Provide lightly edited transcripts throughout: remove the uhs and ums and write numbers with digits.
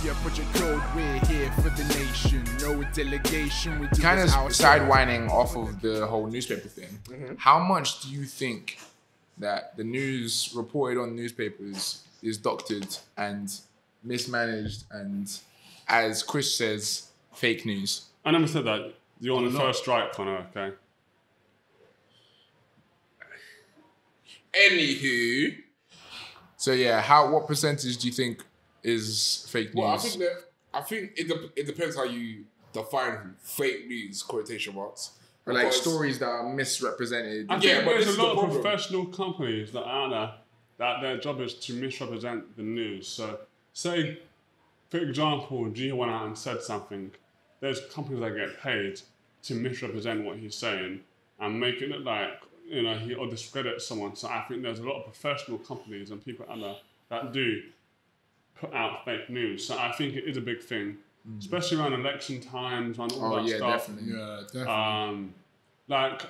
Yeah, Project Code, we're here for the nation. No delegation. We Kind of sidewinding off of the whole newspaper thing. Mm-hmm. How much do you think that the news reported on newspapers is doctored and mismanaged and, as Chris says, fake news? I never said that. You're on the first strike, Connor, okay? Anywho. So yeah, what percentage do you think is fake news? Well, I think it depends how you define fake news, quotation marks. Or like stories that are misrepresented. I think but there's this a is lot the of problem. professional companies that are there that their job is to misrepresent the news. So, say, for example, G went out and said something. There's companies that get paid to misrepresent what he's saying and make it look like, you know, he or discredit someone. So I think there's a lot of professional companies and people out there that do put out fake news. So I think it is a big thing, especially around election times, around all that stuff. Definitely. Yeah, definitely. Like,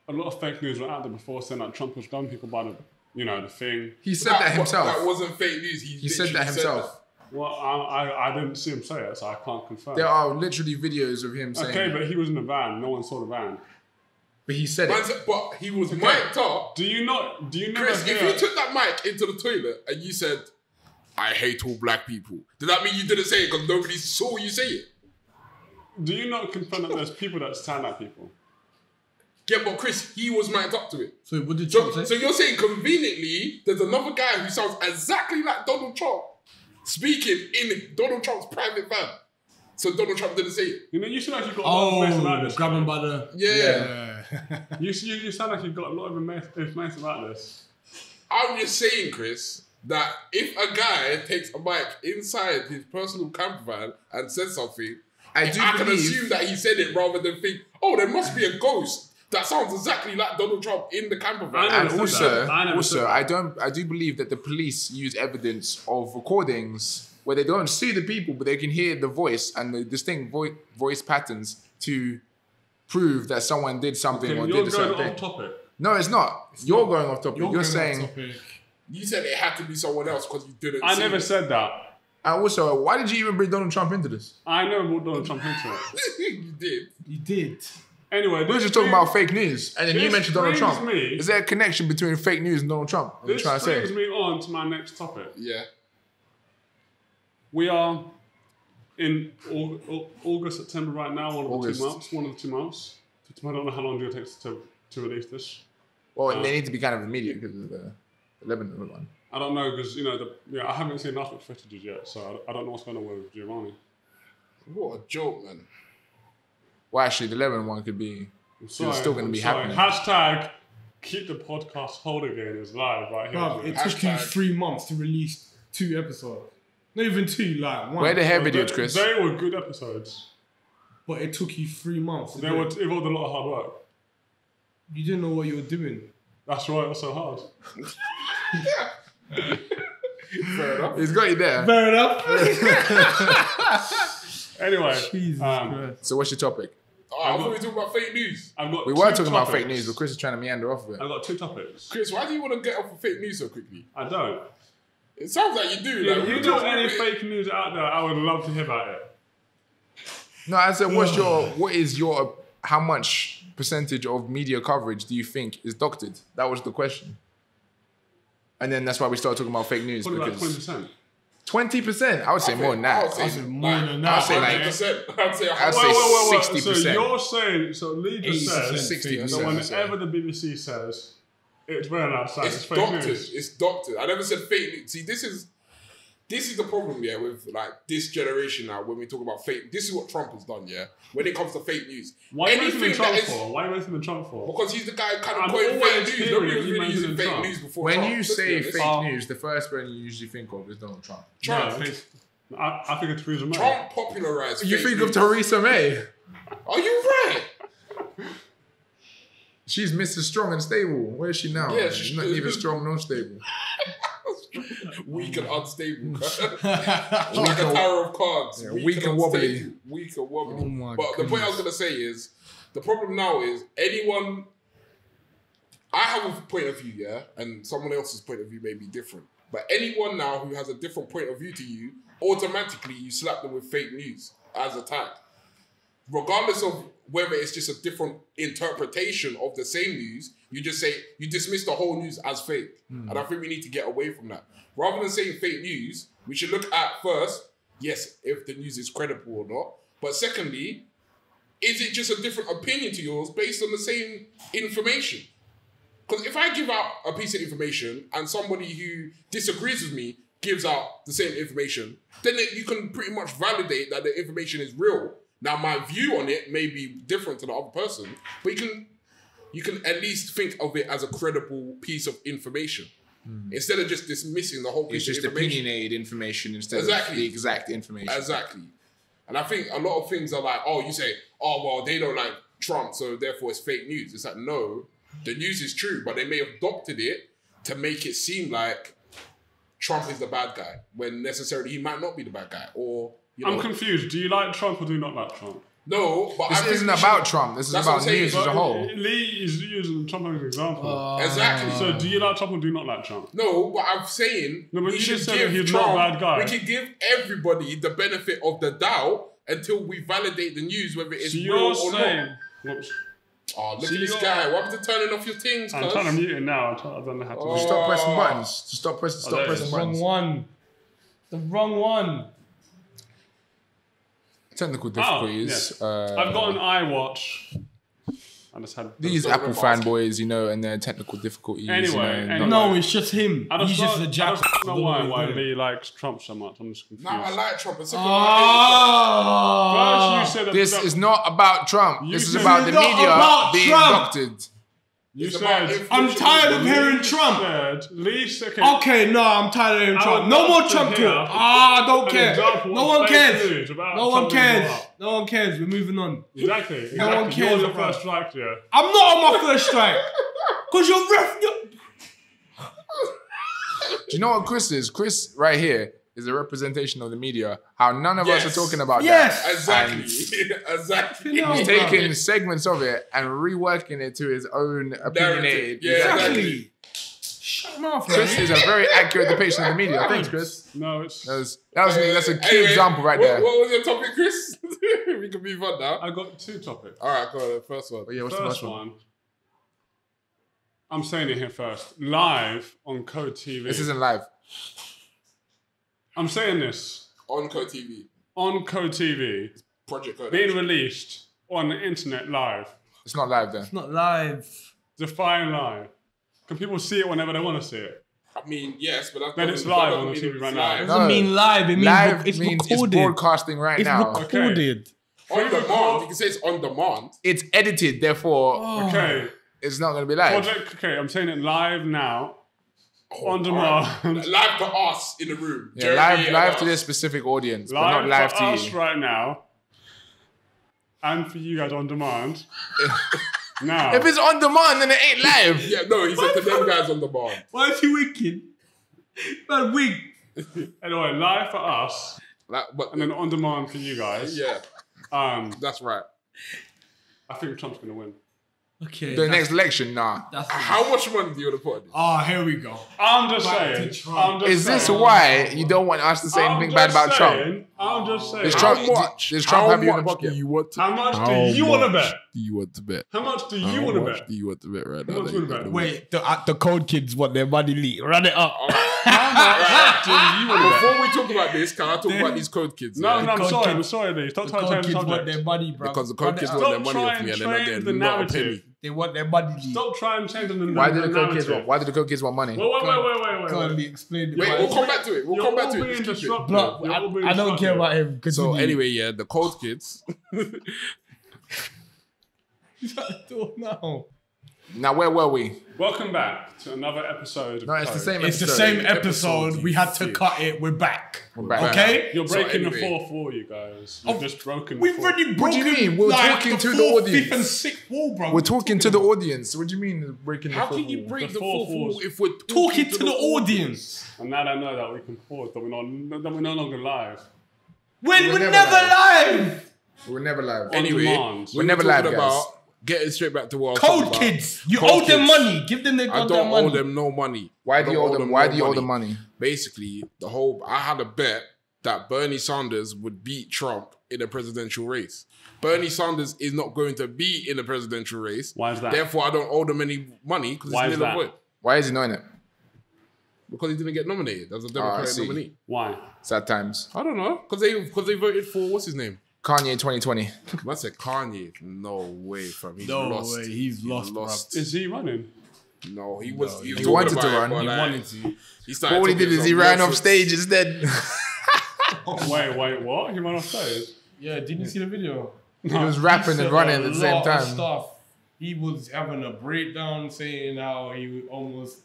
a lot of fake news were out there before saying that Trump was done people by the, you know, the thing. He said that himself. That wasn't fake news. He said that himself. Well, I didn't see him say it, so I can't confirm. There are literally videos of him saying Okay, that. but he was in the van. No one saw the van. But he said it. But he was mic'd up. Do you never Chris, hear... if you took that mic into the toilet and you said, I hate all black people, does that mean you didn't say it because nobody saw you say it? Do you not confirm that there's people that stand like people? Yeah, but Chris, he was mic'd up to it. So what did Trump So say? you're saying conveniently, there's another guy who sounds exactly like Donald Trump speaking in Donald Trump's private van. So Donald Trump didn't say it. You know, you sound like you've got a lot of information about this. grab him by the... Yeah. You sound like you've got a lot of information about this. I'm just saying, Chris, that if a guy takes a mic inside his personal camper van and says something, I can assume that he said it rather than think, oh, there must be a ghost that sounds exactly like Donald Trump in the camper van. And also, I do believe that the police use evidence of recordings where they don't see the people, but they can hear the voice and the distinct voice patterns to prove that someone did something or did a certain thing. You're going off topic. No, it's not. You're going off topic. You're saying... You said it had to be someone else because you didn't I see never it. said that. And also, why did you even bring Donald Trump into this? I never brought Donald Trump into it. You did. You did. Anyway, We were just talking about fake news, and then you this mentioned Donald brings Trump. me- Is there a connection between fake news and Donald Trump? What are you This trying to brings say? me on to my next topic. Yeah. We are in August, September right now, one of the 2 months. I don't know how long it takes to release this. Well, they need to be kind of immediate because of the Lebanon one. I don't know because, you know, I haven't seen enough of footage yet, so I don't know what's going on with Giovanni. What a joke, man. Well, actually, the Lebanon one could be... It's still going to be happening. Hashtag keep the podcast whole again is live right here. Bruv, it took you 3 months to release 2 episodes. Not even 2, like 1. Where the hair videos, Chris? They were good episodes. But it took you 3 months. It involved a lot of hard work. You didn't know what you were doing. That's why it was so hard. Fair enough. He's got you there. Fair enough. Anyway, Jesus Christ. So what's your topic? Oh, I thought we were talking about fake news. We were talking about fake news, but Chris is trying to meander off of it. I've got 2 topics. Chris, why do you want to get off of fake news so quickly? I don't. It sounds like you do. Yeah, like, you got any fake news out there, I would love to hear about it. No, I said, how much percentage of media coverage do you think is doctored? That was the question. And then that's why we started talking about fake news. Probably like because 20%. 20%? I would say more than that. I said more than that. I'd say like 100%. I'd say I'd say 60%. So you're saying, so Lee just 80%, says 60%. that whenever the BBC says it's burning outside, it's fake doctored. news. It's doctored. I never said fake news. See, this is the problem, yeah, with like this generation now. When we talk about fake, this is what Trump has done, yeah. When it comes to fake news, Why are you mentioning Trump that is- for? Why are you mentioning Trump for? Because he's the guy kind of I'm coined always fake news. hearing Nobody was you really using mentioning fake Trump. news before. when Trump. you Let's be say honest. fake news, the first person you usually think of is Donald Trump. Trump, I think it's Theresa May. Trump popularized. You fake think news. of Theresa May? Are you right? She's Mr. Strong and Stable. Where is she now? Yeah, she's not even strong nor stable. Weak and unstable. Like a tower of cards. Yeah, weak and wobbly. unstable. Weak and wobbly. Oh my but the point I was going to say is, the problem now is anyone... I have a point of view, yeah? And someone else's point of view may be different. But anyone now who has a different point of view to you, automatically you slap them with fake news as a tag. Regardless of whether it's just a different interpretation of the same news, you just say, you dismiss the whole news as fake. And I think we need to get away from that. Rather than saying fake news, we should look at first, yes, if the news is credible or not. But secondly, is it just a different opinion to yours based on the same information? Because if I give out a piece of information and somebody who disagrees with me gives out the same information, then you can pretty much validate that the information is real. Now, my view on it may be different to the other person, but you can at least think of it as a credible piece of information. Instead of just dismissing the whole piece of information. It's just opinionated information instead of the exact information. Exactly. And I think a lot of things are like, oh, you say, oh, well, they don't like Trump, so therefore it's fake news. It's like, no, the news is true, but they may have adopted it to make it seem like Trump is the bad guy, when necessarily he might not be the bad guy. Or, you know, I'm confused. Do you like Trump or do you not like Trump? No, but this isn't about Trump. This is about news as a whole. Lee is using Trump as an example. Exactly. So do you like Trump or do you not like Trump? No, but I'm saying but we you should just said give he's Trump, not a bad guy. we can give everybody the benefit of the doubt until we validate the news, whether it's real or not. Whoops. Oh, look at this guy. What happened to turning off your things, I'm trying to mute it now. I don't know how to. Just stop pressing buttons. Just stop pressing buttons. Wrong one. The wrong one. Technical difficulties. Yes. I've got an iWatch. I just had these Apple fanboys, you know, and their technical difficulties. Anyway, you know, No, it's just him. He's just a jack. I don't know why Lee likes Trump so much. I'm just confused. No, I like Trump. First, you said that this is not about Trump. This is about the not media about being Trump. doctored. You said I'm tired of hearing Trump. Okay, no, I'm tired of hearing Trump. No more Trump talk. I don't care. No one cares. No one cares. No one cares. We're moving on. Exactly. No one cares. You're the first strike, yeah. I'm not on my first strike. Because you're ref. Do you know what Chris is? Chris right here is a representation of the media. How none of us are talking about that. Exactly. Exactly. He's taking segments of it and reworking it to his own opinionated. Yeah, exactly. Shut him off, Chris is a very accurate depiction of the media. Thanks, Chris. No, it's... That's a key example right there. What was your topic, Chris? We can move on now. I got two topics. All right, go on. The first one. Yeah, what's the first one? I'm saying it here first. Live on Code TV. This isn't live. I'm saying this. On Code TV. On Code TV. Project Code. Being released on the internet live. It's not live then. It's not live. Define live. Can people see it whenever they want to see it? I mean, yes, but then it's live on the TV right now. It doesn't mean live. It means live it's means recorded. it's broadcasting right now. It's recorded. On demand. You can say it's on demand. It's edited, therefore Okay. it's not going to be live. Okay, I'm saying it live now. On demand. Right. Live to us in the room. Yeah, live to this specific audience, but not live to us you. right now. And for you guys on demand. Now. If it's on demand, then it ain't live. Yeah, no, he said to them guys on demand. Why is he winking? Man, wink. Anyway, live for us. And then on demand for you guys. Yeah. That's right. I think Trump's going to win. Okay. The next election, nah. How much money do you want to put on this? Oh, here we go. I'm just saying. Is this why you don't want us to say anything bad about Trump? I'm just saying. Does Trump have you in the pocket? How much do you want to bet? Do you want to bet? How much do you want to bet? Do you want to bet right now? How much do you want to bet? Wait, the code kids want their money leaked. Run it up. How much do you want to bet? Before we talk about this, can I talk about these code kids? No, I'm sorry, Lee. Stop trying to change the subject. Want their money, bro. Because the code kids want their money off me and they're not getting not a penny. They want their money leaked. Stop trying to change the narrative. Why did the code kids want money? Wait. Can't be explained. Wait, we'll come back to it. We'll come back to it. I don't care about him. So anyway, yeah, the code kids. Now, where were we? Welcome back to another episode of No, it's the same episode. It's the same episode. We had to cut it. We're back. We're back. Okay? You're breaking the fourth wall, you guys. You've just broken the We've fourth. already broken. What do you mean? We're talking to the audience. Fifth and sixth wall, bro. We're talking to the audience. What do you mean breaking the How fourth wall? can you break the fourth fourth wall wall if we're talking to the audience? And now they know that we can pause, that we're no longer live. We're never live. We're never live. Anyway, demand. We're never live, guys. getting straight back to what I was Cold talking about. kids. You owe them money. Give them their I goddamn don't money. owe them no money. Why do you owe them? Why do you owe them money? Basically, I had a bet that Bernie Sanders would beat Trump in a presidential race. Bernie Sanders is not going to be in the presidential race. Why is that? Therefore, I don't owe them any money because it's nil vote. Why is he knowing it? Because he didn't get nominated as a Democratic nominee. Why? Sad times. I don't know. Because they voted for what's his name? Kanye 2020. I said Kanye. No way, fam. He's lost. He's lost. Is he running? No, he was. He wanted to run. He wanted to. All he did is he ran off stage instead. Wait, what? He ran off stage? Yeah, didn't you see the video? He was rapping and running at the same time. Stuff. He was having a breakdown saying how he almost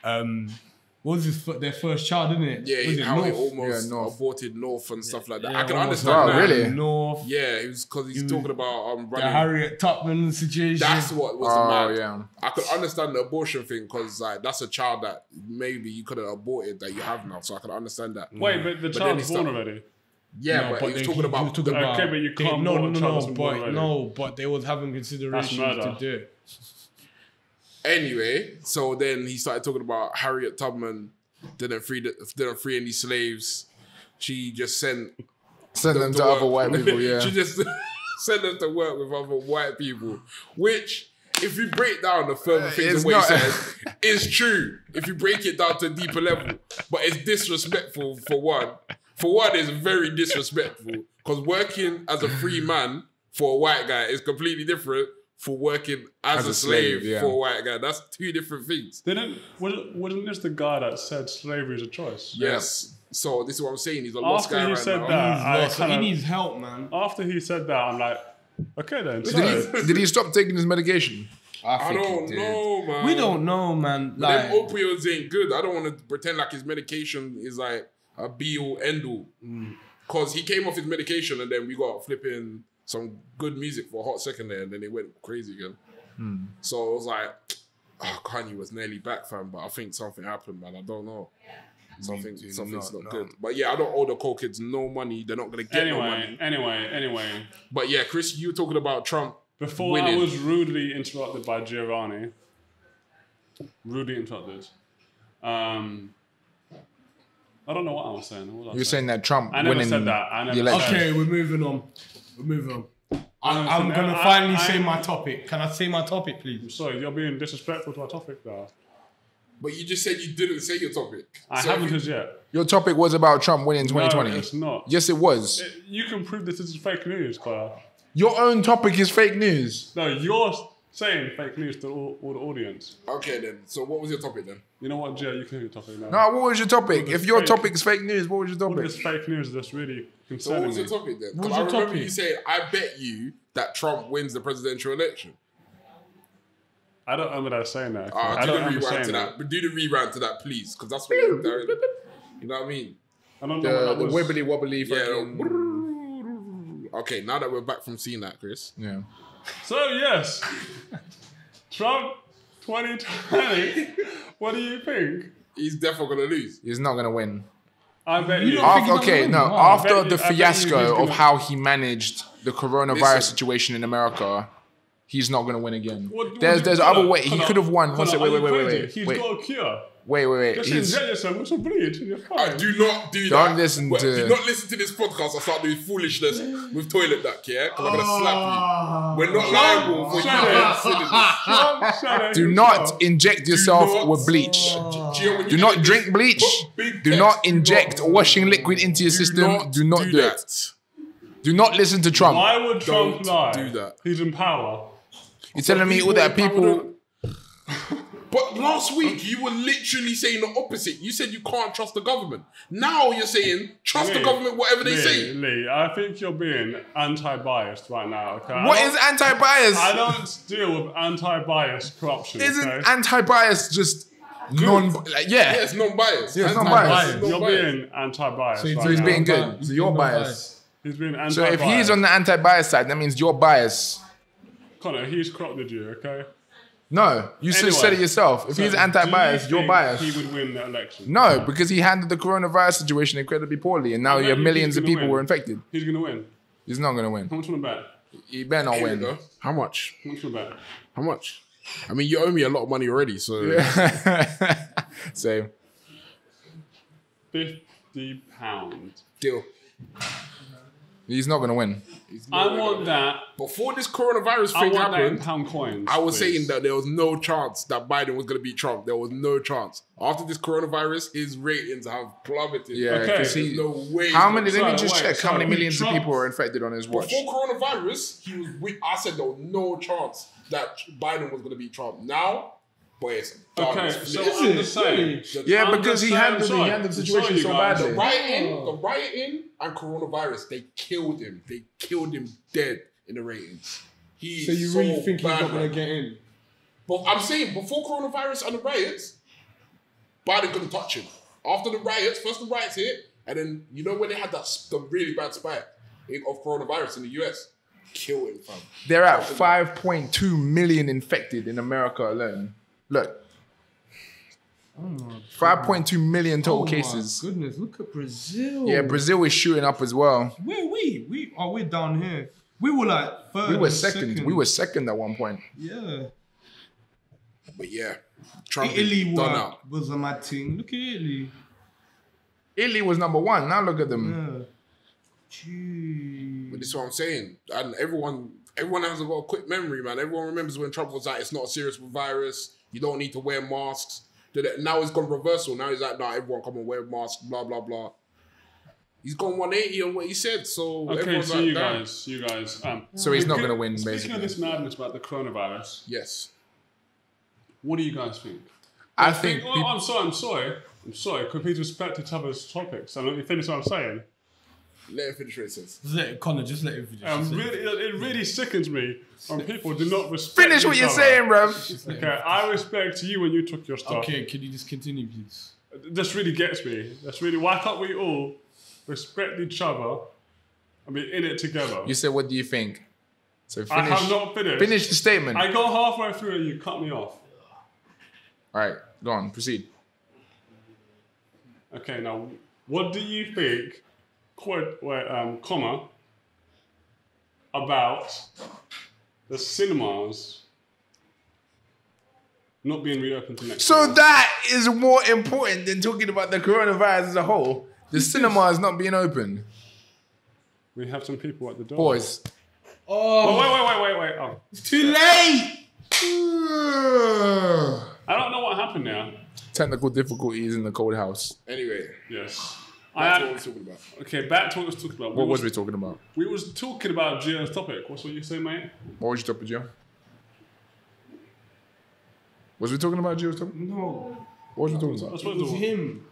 what was their first child, isn't it? Yeah, how he almost aborted North and stuff like that. I can understand that. Really? North. Yeah, it was because he's talking about running. The Harriet Tubman situation. That's what was mad. Yeah. I could understand the abortion thing because like that's a child that maybe you could have aborted that you have now, so I can understand that. Wait, but the child's born already. Yeah, but he was talking about. Okay, but you can't. But they was having considerations to do it. Anyway, so then he started talking about Harriet Tubman didn't free any slaves. She just sent them to other white people. Yeah, she just sent them to work with other white people. Which, if you break down the further things of what he says, is true. If you break it down to a deeper level, but it's disrespectful for one. For one, it's very disrespectful because working as a free man for a white guy is completely different for working as a slave for a white guy. That's two different things. Wasn't this the guy that said slavery is a choice? Yes. So this is what I'm saying. He's a lost guy right now. He needs help, man. After he said that, I'm like, okay then. Did he stop taking his medication? I don't know, man. We don't know, man. But them opioids ain't good. I don't want to pretend like his medication is like a be-all, end-all. Because he came off his medication and then we got flipping some good music for a hot second there and then it went crazy again. So it was like, Kanye was nearly back, fam, but I think something happened, man. I don't know. Something's not good. But yeah, I don't owe the coal kids no money. They're not going to get no money. Anyway. But yeah, Chris, you were talking about Trump Before winning. I was rudely interrupted by Giovanni. Rudely interrupted. I don't know what I was saying. You were saying that Trump I never winning said that. the election. Okay, we're moving on. I'm going to finally say my topic. Can I say my topic, please? I'm sorry, you're being disrespectful to our topic now. But you just said you didn't say your topic. I haven't as yet. Your topic was about Trump winning 2020. No, it's not. Yes, it was. You can prove this is fake news, Claire. Your own topic is fake news. No, you're saying fake news to all the audience. Okay then. So what was your topic then? You know what, Jay? You can have your topic now. No, what was your topic? If your topic is fake news, what was your topic? What is fake news that's really concerning So what was your topic then? Because I remember you saying, I bet you that Trump wins the presidential election. I don't remember that saying that. I don't remember saying that. But do the rerun to that, please, because that's what you know what I mean? I don't know the wibbly wobbly. Yeah. Okay, now that we're back from seeing that, Chris. Yeah. So yes, Trump 2020. What do you think? He's definitely gonna lose. He's not gonna win. I bet you. After the fiasco of how he managed the coronavirus situation in America, he's not gonna win again. There's other way. He could have won. Wait. He's got a cure. Wait. Just inject yourself with some bleed in your car. I do not do that. Don't listen to... Do not listen to this podcast and start doing foolishness with toilet duck, yeah? Because I'm going to slap you. We're not liable for you. Do not inject yourself with bleach. Do not drink bleach. Do not inject washing liquid into your system. Do not do it. Do not listen to Trump. Why would Trump lie? Do that. He's in power. You're telling me all that people... But last week, you were literally saying the opposite. You said you can't trust the government. Now you're saying trust the government, whatever they say. Lee, I think you're being anti-biased right now. Okay? What is anti-bias? I don't deal with anti-biased corruption. Isn't anti-bias just non-biased? Yeah, it's non-biased. Yeah, it's non-biased. You're being anti-biased. So he's being good. So you're biased. He's being anti-biased. So if he's on the anti-bias side, that means you're biased. Connor, he's corrupted you, okay? No, you said it yourself. If he's anti-biased, you're biased. He would win the election. No, because he handled the coronavirus situation incredibly poorly, and now you have millions of people were infected. He's going to win. He's not going to win. How much want to bet? You better not win. How much? What's your bet? How much? I mean, you owe me a lot of money already, so... Same. £50. Deal. He's not going to win. I want that. Before this coronavirus thing happened, £1 coins. I was saying that there was no chance that Biden was going to beat Trump. There was no chance. After this coronavirus, his ratings have plummeted. Yeah, okay. There's no way. How many? Let me just check how many millions of people are infected on his watch. Before coronavirus, he was weak. I said there was no chance that Biden was going to be Trump. Now, boy, it's done. Okay, so I'm just saying. Yeah, because he handled the situation so badly. The rioting and coronavirus, they killed him. They killed him dead in the ratings. So you really think he's not going to get in? But I'm saying, before coronavirus and the riots, Biden couldn't touch him. After the riots, first the riots hit, and then, you know when they had the really bad spike of coronavirus in the US? Kill him, fam. They're at 5.2 million infected in America alone. Look. 5.2 million total cases. Oh my goodness, look at Brazil. Yeah, Brazil is shooting up as well. We're down here. We were like third. We were second. We were second at one point. Yeah. But yeah, Trump Italy done was a mad thing. Look at Italy. Italy was number one. Now look at them. Yeah. Jeez. But this is what I'm saying. And everyone has got a quick memory, man. Everyone remembers when Trump was like, it's not a serious virus. You don't need to wear masks. Now he's gone reversal. Now he's like, nah, everyone come and wear masks, blah, blah, blah. He's gone 180 on what he said. So okay, so like, you guys. So he's not going to win, basically. Speaking of this madness about the coronavirus. Yes. What do you guys think? I think... I'm sorry. Could we respect each other's topics? So let me finish what I'm saying. Let him finish what it says. Connor, just let him finish. It really sickens me when people do not respect Finish what you're saying, bro. Okay, I respect you when you took your stuff. Okay, can you just continue, please? This really gets me. Why can't we all respect each other and be in it together? You said, what do you think? So finish. I have not finished. Finish the statement. I got halfway through and you cut me off. All right, go on, proceed. Okay, now, what do you think, about the cinemas not being reopened to next year? So that is more important than talking about the coronavirus as a whole. The cinema is not being open. We have some people at the door. Boys. Oh, wait. Oh. It's too late. I don't know what happened now. Technical difficulties in the cold house. Anyway. Yes. That's what we're talking about. Okay, back to what we was talking about. What was we talking about? We was talking about Gio's topic. What's what you say, mate? What was your topic, Gio? Was we talking about Gio's topic? No. What was we talking about? That's It what was him.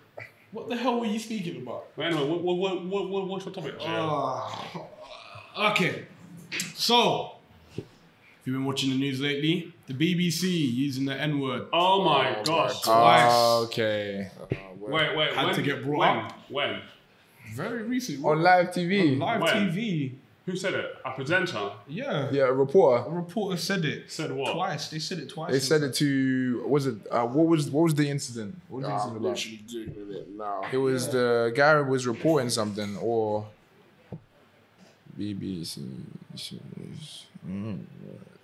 What the hell were you speaking about? But anyway, what's your topic, Gio? Okay. So, if you've been watching the news lately, the BBC using the N-word. Oh my gosh. Twice. Okay. Wait. Had to get brought up. When? Very recent. On live TV. On live When? TV. Who said it? A presenter? Yeah. Yeah, a reporter. A reporter said it. Said what? Twice. They said it twice. They said it to, what was the incident? What was the incident about? Literally doing it now. It was the guy was reporting something, or BBC.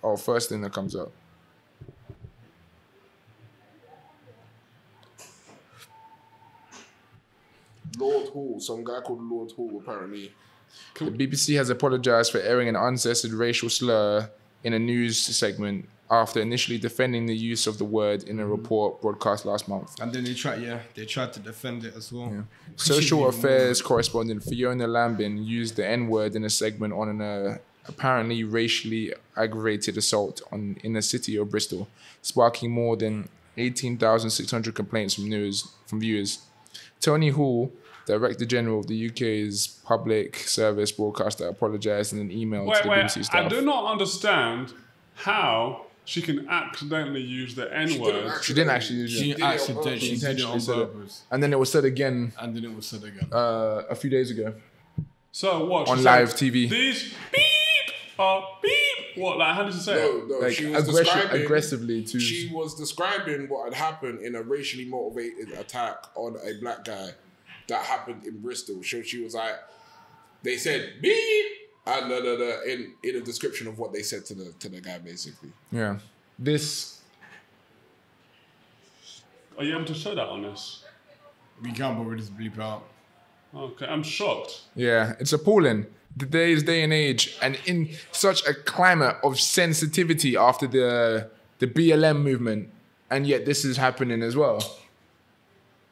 Oh, first thing that comes up. Lord Hall, some guy called Lord Hall, apparently. The BBC has apologized for airing an uncensored racial slur in a news segment after initially defending the use of the word in a report broadcast last month. And then they tried to defend it as well. Yeah. Social affairs correspondent Fiona Lambin used the N-word in a segment on an apparently racially aggravated assault in the city of Bristol, sparking more than 18,600 complaints from viewers. Tony Hall, Director General of the UK's public service broadcaster, apologised in an email to the BBC staff. I do not understand how she can accidentally use the N-word. She didn't actually use it. She did it on purpose. And then it was said again. A few days ago. So what? On live TV. These beep are beep. What? Like how did she say it? No, like she was aggressively to. She was describing what had happened in a racially motivated attack on a black guy that happened in Bristol. So she was like, they said beep, And in a description of what they said to the guy, basically. Yeah. This. Are you able to show that on this? We can't, but we'll just bleep out. Okay, I'm shocked. Yeah, it's appalling. Today's day and age, and in such a climate of sensitivity after the BLM movement, and yet this is happening as well.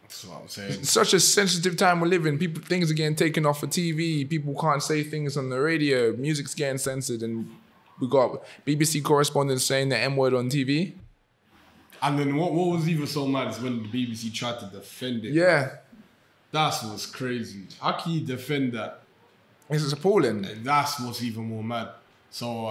That's what I'm saying. It's such a sensitive time we're living. Things are getting taken off of TV. People can't say things on the radio. Music's getting censored, and we got BBC correspondents saying the M word on TV. And then what was even so mad is when the BBC tried to defend it. Yeah. That's what's crazy. How can you defend that? This is appalling. That's what's even more mad. So,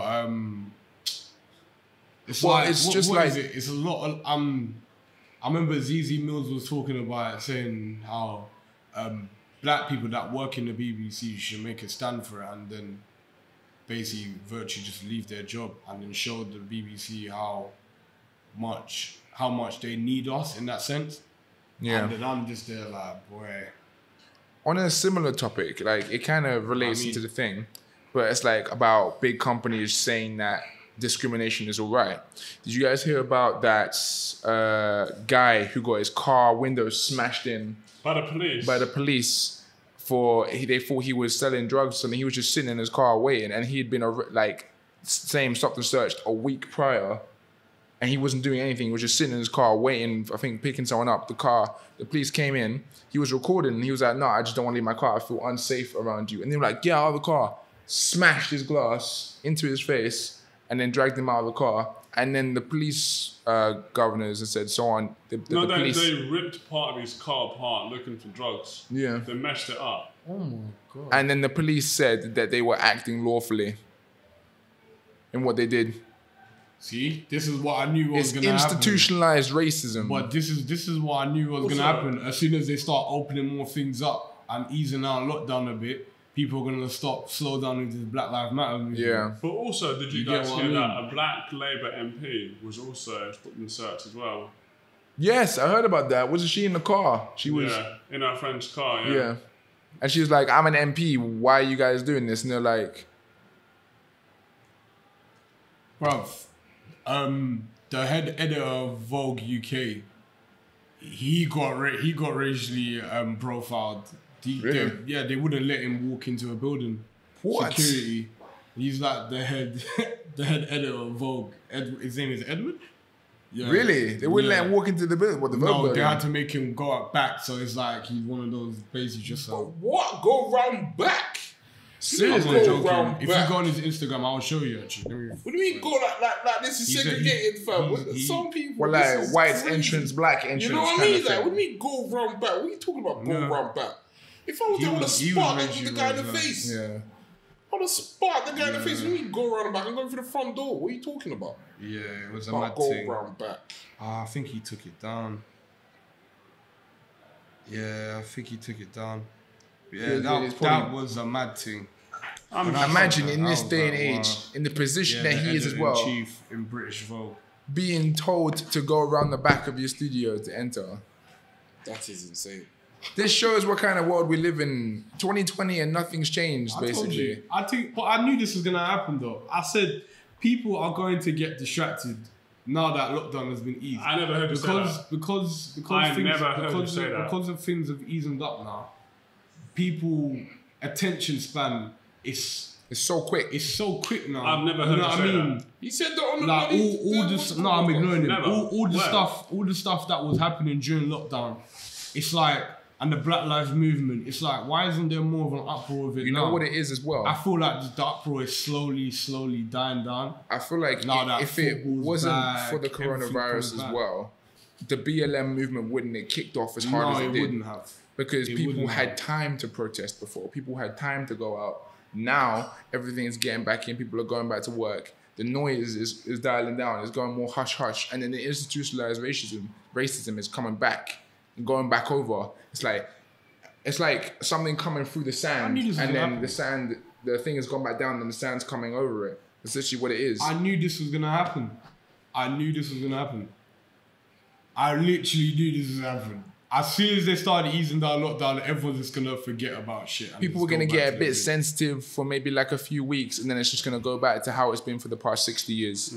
it's well, like, it's what, just what like... is it? It's a lot of, I remember ZZ Mills was talking about it, saying how black people that work in the BBC should make a stand for it, and then basically virtually just leave their job, and then show the BBC how much they need us in that sense. Yeah. And then I'm just there like, boy. On a similar topic, like it kind of relates to the thing, but it's like about big companies saying that discrimination is all right. Did you guys hear about that guy who got his car windows smashed in by the police? By the police they thought he was selling drugs, and he was just sitting in his car waiting, and he had been stopped and searched a week prior. And he wasn't doing anything. He was just sitting in his car waiting, I think, picking someone up. The police came in. He was recording, and he was like, no, I just don't want to leave my car. I feel unsafe around you. And they were like, get out of the car. Smashed his glass into his face, and then dragged him out of the car. And then the police governors and said so on. They ripped part of his car apart looking for drugs. Yeah. They meshed it up. Oh, my God. And then the police said that they were acting lawfully in what they did. See, this is what I knew was going to happen. It's institutionalized racism. But this is what I knew was going to happen. As soon as they start opening more things up and easing out lockdown a bit, people are going to slow down into the Black Lives Matter movement. Yeah. But also, did you guys hear that a black Labour MP was also in search as well? Yes, I heard about that. Wasn't she in the car? She was. Yeah, in her friend's car, Yeah. And she was like, I'm an MP. Why are you guys doing this? And they're like... Bruv. The head editor of Vogue UK, he got racially profiled. Really? They wouldn't let him walk into a building. What? Security. He's like the head editor of Vogue. His name is Edward. Yeah. Really? They wouldn't let him walk into the building? What, the Vogue building? They had to make him go out back. So it's like he's one of those basically just like... What? Go round back? Seriously? If you go on his Instagram, I'll show you actually. What do you mean go like this is segregated, fam? Some people... Well, like white entrance, black entrance. You know what I mean? Like, what do you mean go round back? What are you talking about go round back? If I was there, I would have sparked the guy in the face. Yeah. I would have sparked the guy in the face. What do you mean go round the back? I'm going through the front door. What are you talking about? Yeah, it was a mad thing. Go round back. I think he took it down. Yeah, I think he took it down. Yeah, that was a mad thing. Imagine in this day and age, in the position that he is as well, chief in British Vogue, being told to go around the back of your studio to enter. That is insane. This shows what kind of world we live in. 2020 and nothing's changed, basically. But I knew this was gonna happen though. I said people are going to get distracted now that lockdown has been eased. I never heard you say that. Because of things have eased up now. People attention span is so quick. It's so quick now. I've never heard you say that. He said that on the like all this. No, I'm ignoring it. All the stuff that was happening during lockdown. It's like, and the Black Lives Movement. It's like, why isn't there more of an uproar of it? You know what it is as well. I feel like the uproar is slowly dying down. I feel like if it wasn't for the coronavirus as well, the BLM movement wouldn't have kicked off as hard as it did. Wouldn't have. Because people had time to protest before. People had time to go out. Now, everything is getting back in. People are going back to work. The noise is dialing down. It's going more hush-hush. And then the institutionalized racism is coming back and going back over. It's like something coming through the sand. And then the thing has gone back down and the sand's coming over it. That's literally what it is. I knew this was going to happen. I literally knew this was going to happen. as soon as they started easing down lockdown, everyone's just gonna forget about shit. People were gonna get a bit sensitive for maybe like a few weeks, and then it's just gonna go back to how it's been for the past 60 years.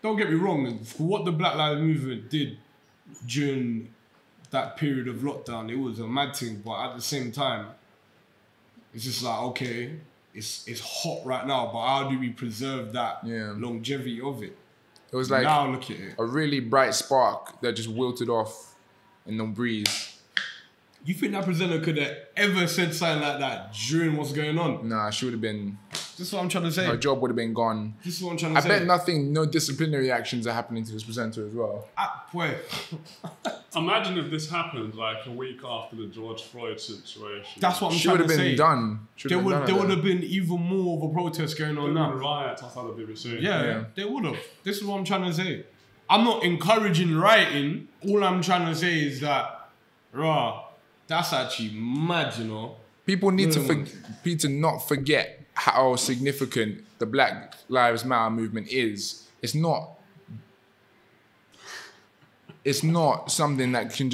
Don't get me wrong. For what the Black Lives Movement did during that period of lockdown, it was a mad thing. But at the same time, it's just like, okay, it's hot right now, but how do we preserve that longevity of it? It was like now look at it. A really bright spark that just wilted off in the breeze. You think that presenter could have ever said something like that during what's going on? Nah, she would have been... This is what I'm trying to say. Her job would have been gone. This is what I'm trying to say. I bet no disciplinary actions are happening to this presenter as well. Imagine if this happened like a week after the George Floyd situation. That's what I'm she trying to say. She would have been done. There would have been even more of a protest going on now. Riots outside the BBC. Yeah, they would have. This is what I'm trying to say. I'm not encouraging rioting. All I'm trying to say is that, that's actually mad, you know. People need to not forget how significant the Black Lives Matter movement is. It's not something that can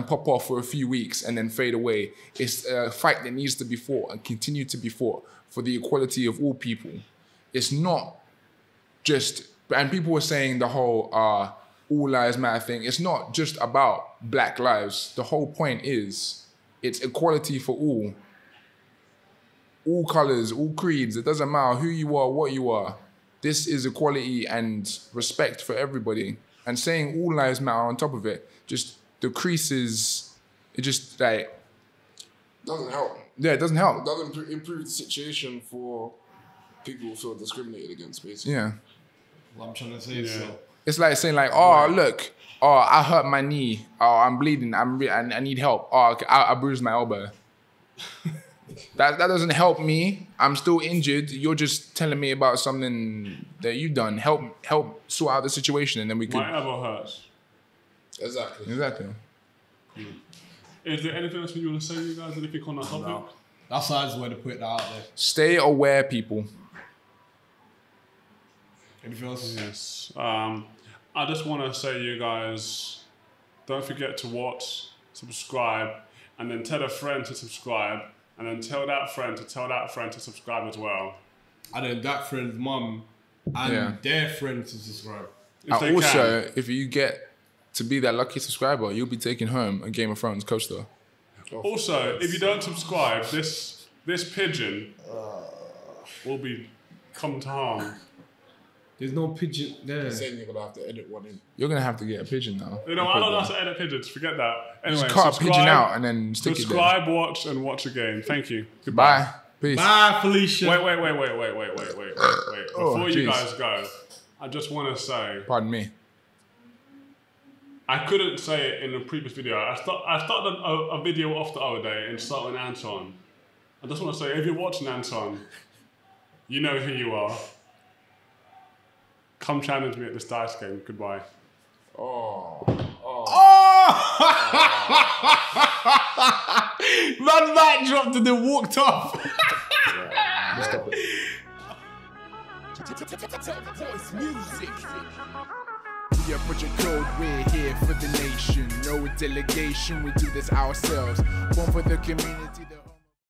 pop off for a few weeks and then fade away. It's a fight that needs to be fought and continue to be fought for the equality of all people. It's not just, and people were saying the whole all lives matter thing. It's not just about Black lives. The whole point is it's equality for all. All colors, all creeds. It doesn't matter who you are, what you are. This is equality and respect for everybody. And saying all lives matter on top of it just decreases, it just like... Doesn't help. Yeah, it doesn't help. It doesn't improve the situation for people who feel discriminated against, basically. Yeah. What I'm trying to say is so. It's like saying like, oh, look, oh, I hurt my knee. Oh, I'm bleeding. I need help. Oh, okay, I bruised my elbow. That doesn't help me. I'm still injured. You're just telling me about something that you've done. Help sort out the situation, and then we could... My elbow hurts. Exactly. Is there anything else you want to say, you guys? Anything on that topic? No. That's the way to put that out there. Stay aware, people. Anything else? Yes. I just want to say, you guys, don't forget to watch, subscribe, and then tell a friend to subscribe, and then tell that friend to subscribe as well. And then that friend's mum and their friend to subscribe. And also, if you get to be that lucky subscriber, you'll be taking home a Game of Thrones coaster. Also, if you don't subscribe, this pigeon will come to harm. There's no pigeon there. You're saying you're going to have to edit one in. You're going to have to get a pigeon now. You know, I don't have to edit pigeons. Forget that. Anyway, just cut a pigeon out and then stick it there. Subscribe, watch, and watch again. Thank you. Goodbye. Bye. Peace. Bye, Felicia. Wait. Before you guys go, I just want to say... Pardon me. I couldn't say it in the previous video. I started a video off the other day and started with Anton. I just want to say, if you're watching Anton, you know who you are. Come challenge me at this dice game. Goodbye. Man, mic dropped and then walked off. We are Project Code, we're here for the nation. No delegation, we do this ourselves. One for the community.